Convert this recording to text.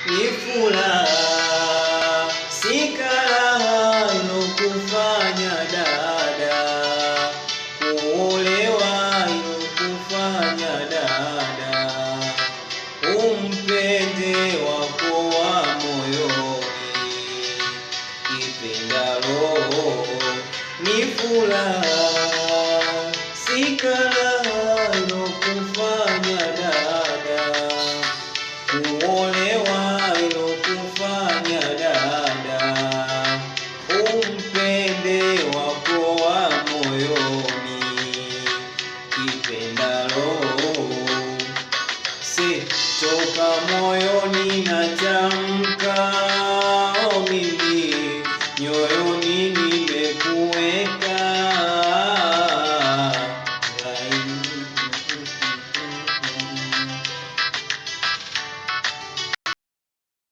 ni furaha, si karaha inokufanya dada kuolewa, inokufanya dada umpende wako wa moyoni, kipendalo ni furaha, si karaha inokufanya dada kuolewa,